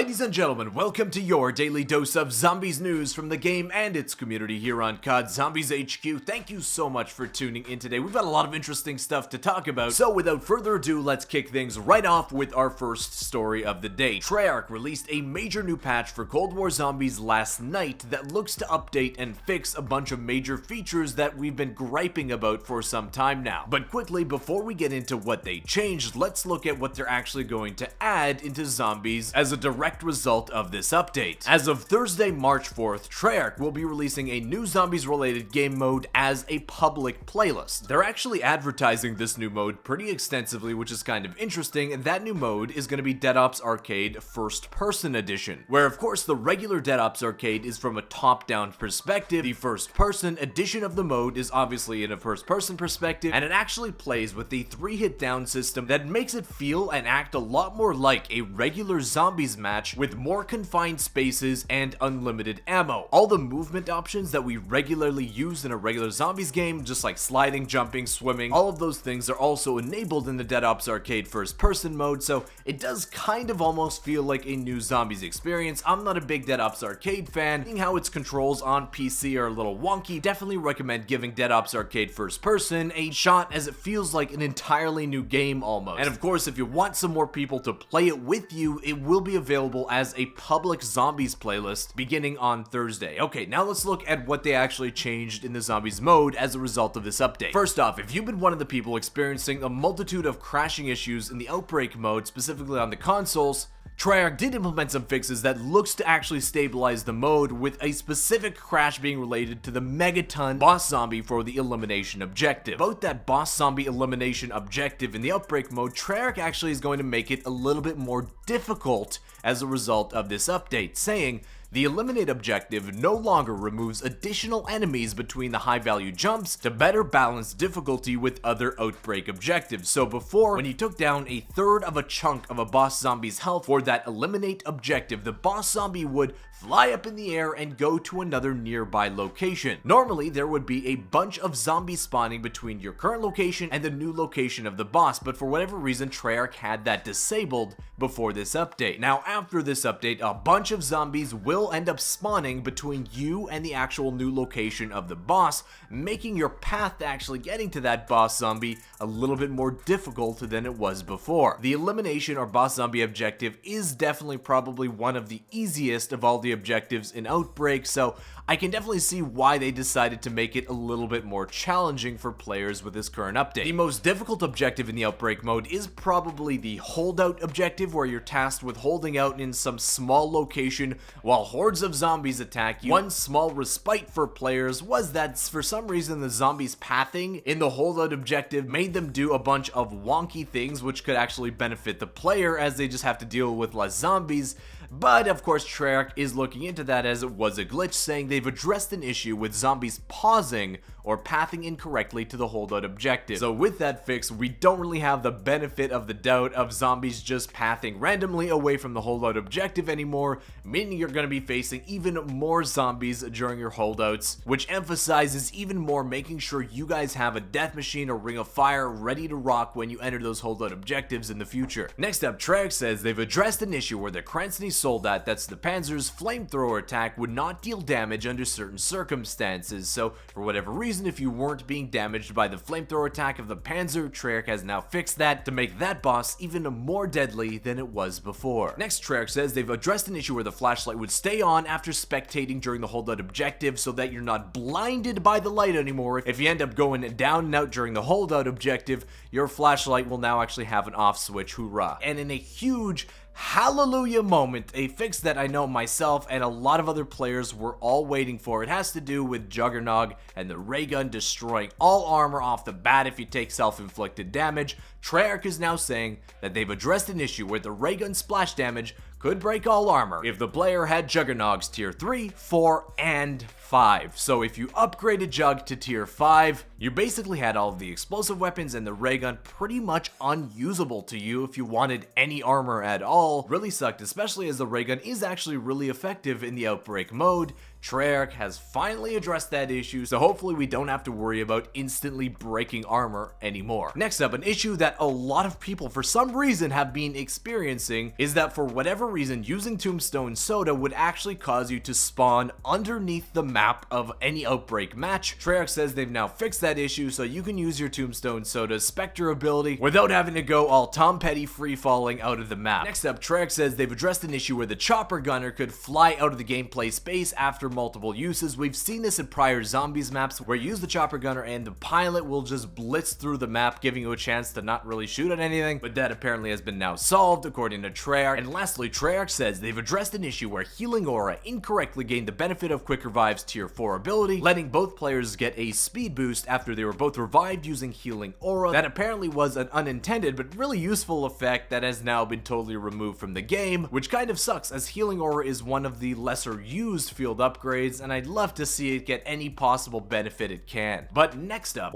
Ladies and gentlemen, welcome to your daily dose of zombies news from the game and its community here on COD Zombies HQ. Thank you so much for tuning in today. We've got a lot of interesting stuff to talk about, so without further ado, let's kick things right off with our first story of the day. Treyarch released a major new patch for Cold War Zombies last night that looks to update and fix a bunch of major features that we've been griping about for some time now. But quickly, before we get into what they changed, let's look at what they're actually going to add into Zombies as a direct result of this update. As of Thursday, March 4th, Treyarch will be releasing a new Zombies related game mode as a public playlist. They're actually advertising this new mode pretty extensively, which is kind of interesting, and that new mode is going to be Dead Ops Arcade First Person Edition, where of course the regular Dead Ops Arcade is from a top-down perspective. The First Person edition of the mode is obviously in a first-person perspective, and it actually plays with the 3-hit down system that makes it feel and act a lot more like a regular Zombies match with more confined spaces and unlimited ammo. All the movement options that we regularly use in a regular Zombies game, just like sliding, jumping, swimming, all of those things are also enabled in the Dead Ops Arcade First Person mode, so it does kind of almost feel like a new Zombies experience. I'm not a big Dead Ops Arcade fan, seeing how its controls on PC are a little wonky. Definitely recommend giving Dead Ops Arcade First Person a shot, as it feels like an entirely new game almost. And of course, if you want some more people to play it with you, it will be available as a public Zombies playlist beginning on Thursday. Okay, now let's look at what they actually changed in the Zombies mode as a result of this update. First off, if you've been one of the people experiencing a multitude of crashing issues in the Outbreak mode, specifically on the consoles, Treyarch did implement some fixes that looks to actually stabilize the mode, with a specific crash being related to the Megaton boss zombie for the elimination objective. About that boss zombie elimination objective in the Outbreak mode, Treyarch actually is going to make it a little bit more difficult as a result of this update, saying, the eliminate objective no longer removes additional enemies between the high value jumps to better balance difficulty with other Outbreak objectives. So before, when you took down a third of a chunk of a boss zombie's health for that eliminate objective, the boss zombie would fly up in the air and go to another nearby location. Normally, there would be a bunch of zombies spawning between your current location and the new location of the boss, but for whatever reason, Treyarch had that disabled before this update. Now, after this update, a bunch of zombies will end up spawning between you and the actual new location of the boss, making your path to actually getting to that boss zombie a little bit more difficult than it was before. The elimination or boss zombie objective is definitely probably one of the easiest of all the objectives in Outbreak, so I can definitely see why they decided to make it a little bit more challenging for players with this current update. The most difficult objective in the Outbreak mode is probably the Holdout objective, where you're tasked with holding out in some small location while hordes of zombies attack you. One small respite for players was that for some reason the zombies pathing in the Holdout objective made them do a bunch of wonky things, which could actually benefit the player as they just have to deal with less zombies. But of course, Treyarch is looking into that as it was a glitch, saying they've addressed an issue with zombies pausing or pathing incorrectly to the Holdout objective. So with that fix, we don't really have the benefit of the doubt of zombies just pathing randomly away from the Holdout objective anymore, meaning you're going to be facing even more zombies during your holdouts, which emphasizes even more making sure you guys have a death machine or ring of fire ready to rock when you enter those Holdout objectives in the future. Next up, Treyarch says they've addressed an issue where the Kranzny Soldat, that's the Panzer's flamethrower attack, would not deal damage under certain circumstances. So for whatever reason, if you weren't being damaged by the flamethrower attack of the Panzer, Treyarch has now fixed that to make that boss even more deadly than it was before. Next, Treyarch says they've addressed an issue where the flashlight would stay on after spectating during the Holdout objective, so that you're not blinded by the light anymore. If you end up going down and out during the Holdout objective, your flashlight will now actually have an off switch. Hoorah. And in a huge hallelujah moment, a fix that I know myself and a lot of other players were all waiting for. It has to do with Juggernog and the ray gun destroying all armor off the bat if you take self-inflicted damage. Treyarch is now saying that they've addressed an issue where the ray gun splash damage could break all armor if the player had Juggernogs tier 3, 4, and 5. So if you upgraded Jug to tier 5, you basically had all of the explosive weapons and the ray gun pretty much unusable to you if you wanted any armor at all. Really sucked, especially as the ray gun is actually really effective in the Outbreak mode. Treyarch has finally addressed that issue, so hopefully we don't have to worry about instantly breaking armor anymore. Next up, an issue that a lot of people for some reason have been experiencing is that for whatever reason, using Tombstone Soda would actually cause you to spawn underneath the map of any Outbreak match. Treyarch says they've now fixed that issue, so you can use your Tombstone Soda Spectre ability without having to go all Tom Petty free falling out of the map. Next up, Treyarch says they've addressed an issue where the chopper gunner could fly out of the gameplay space after multiple uses. We've seen this in prior Zombies maps where you use the chopper gunner and the pilot will just blitz through the map, giving you a chance to not really shoot at anything, but that apparently has been now solved according to Treyarch. And lastly, Treyarch says they've addressed an issue where Healing Aura incorrectly gained the benefit of Quick Revive's tier 4 ability, letting both players get a speed boost after they were both revived using Healing Aura. That apparently was an unintended but really useful effect that has now been totally removed from the game, which kind of sucks as Healing Aura is one of the lesser used field upgrades and I'd love to see it get any possible benefit it can. But next up,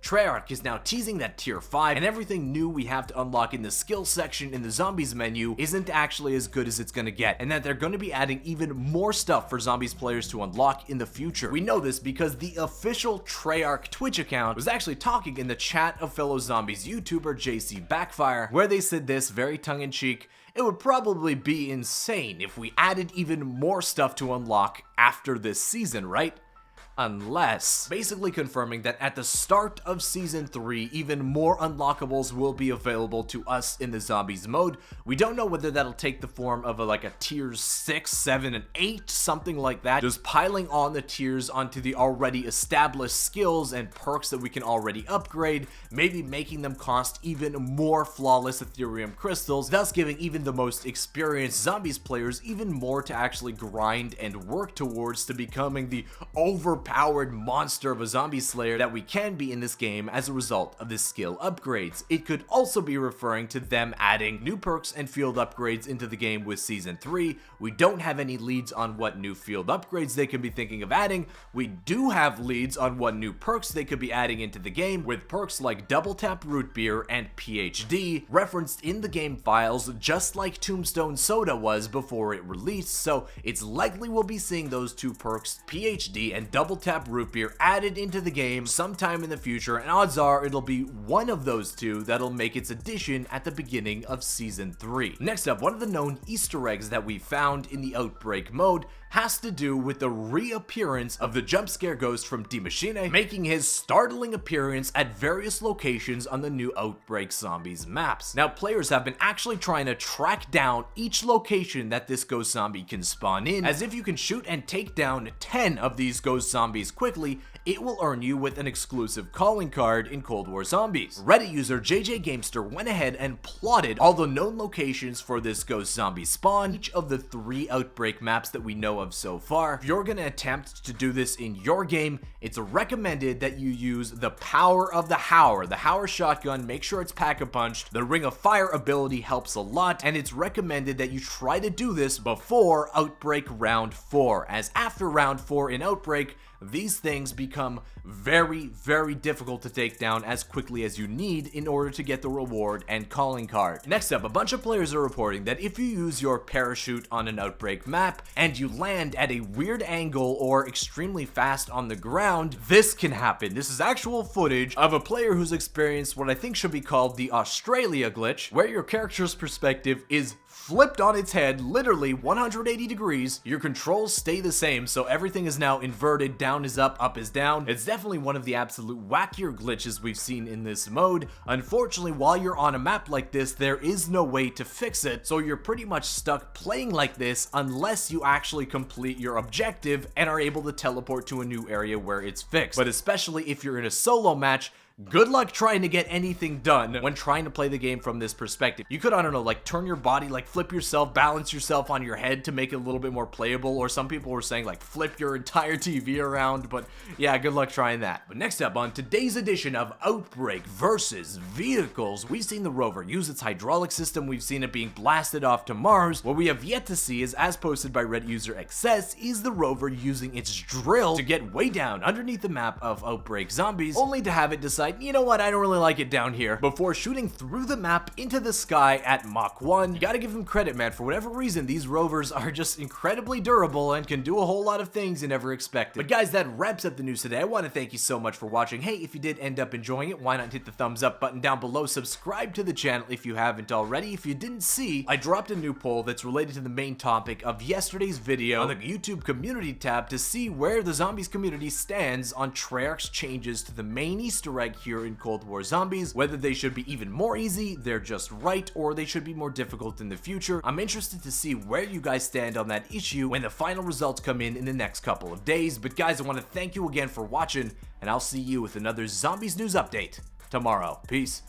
Treyarch is now teasing that tier 5 and everything new we have to unlock in the skill section in the Zombies menu isn't actually as good as it's gonna get, and that they're gonna be adding even more stuff for Zombies players to unlock in the future. We know this because the official Treyarch Twitch account was actually talking in the chat of fellow Zombies YouTuber JCBackfire, where they said this very tongue-in-cheek: it would probably be insane if we added even more stuff to unlock after this season, right? Unless, basically confirming that at the start of Season 3, even more unlockables will be available to us in the Zombies mode. We don't know whether that'll take the form of like a tiers 6, 7, and 8, something like that, just piling on the tiers onto the already established skills and perks that we can already upgrade, maybe making them cost even more flawless Ethereum crystals, thus giving even the most experienced Zombies players even more to actually grind and work towards to becoming the overpowered monster of a zombie slayer that we can be in this game as a result of the skill upgrades. It could also be referring to them adding new perks and field upgrades into the game with Season 3. We don't have any leads on what new field upgrades they could be thinking of adding. We do have leads on what new perks they could be adding into the game, with perks like Double Tap Root Beer and PhD referenced in the game files just like Tombstone Soda was before it released, so it's likely we'll be seeing those two perks, PhD and Double Tap Root Beer, added into the game sometime in the future, and odds are it'll be one of those two that'll make its addition at the beginning of Season 3. Next up, one of the known Easter eggs that we found in the Outbreak mode has to do with the reappearance of the jump scare ghost from Die Maschine, making his startling appearance at various locations on the new Outbreak Zombies maps. Now, players have been actually trying to track down each location that this ghost zombie can spawn in, as if you can shoot and take down 10 of these ghost zombies quickly, it will earn you with an exclusive calling card in Cold War Zombies. Reddit user JJ Gamester went ahead and plotted all the known locations for this ghost zombie spawn, each of the 3 Outbreak maps that we know of so far. If you're gonna attempt to do this in your game, it's recommended that you use the power of the Howler shotgun. Make sure it's pack-a-punched. The Ring of Fire ability helps a lot, and it's recommended that you try to do this before Outbreak Round 4, as after Round 4 in Outbreak, these things become very, very difficult to take down as quickly as you need in order to get the reward and calling card. Next up, a bunch of players are reporting that if you use your parachute on an Outbreak map and you land at a weird angle or extremely fast on the ground, this can happen. This is actual footage of a player who's experienced what I think should be called the Australia glitch, where your character's perspective is flipped on its head, literally 180 degrees. Your controls stay the same, so everything is now inverted, down is up is down. It's definitely one of the absolute wackier glitches we've seen in this mode. Unfortunately, while you're on a map like this, there is no way to fix it, so you're pretty much stuck playing like this unless you actually complete your objective and are able to teleport to a new area where it's fixed. But especially if you're in a solo match, good luck trying to get anything done when trying to play the game from this perspective. You could, I don't know, like turn your body, like flip yourself, balance yourself on your head to make it a little bit more playable, or some people were saying like flip your entire TV around, but yeah, good luck trying that. But next up on today's edition of Outbreak versus Vehicles, we've seen the Rover use its hydraulic system, we've seen it being blasted off to Mars. What we have yet to see is, as posted by Reddit user XS, is the Rover using its drill to get way down underneath the map of Outbreak Zombies, only to have it decide decide, you know what, I don't really like it down here, before shooting through the map into the sky at Mach 1. You gotta give them credit, man. For whatever reason, these rovers are just incredibly durable and can do a whole lot of things you never expected. But guys, that wraps up the news today. I want to thank you so much for watching. Hey, if you did end up enjoying it, why not hit the thumbs up button down below, subscribe to the channel if you haven't already. If you didn't see, I dropped a new poll that's related to the main topic of yesterday's video on the YouTube community tab to see where the Zombies community stands on Treyarch's changes to the main Easter egg here in Cold War Zombies, whether they should be even more easy, they're just right, or they should be more difficult in the future. I'm interested to see where you guys stand on that issue when the final results come in the next couple of days. But guys, I want to thank you again for watching, and I'll see you with another Zombies news update tomorrow. Peace.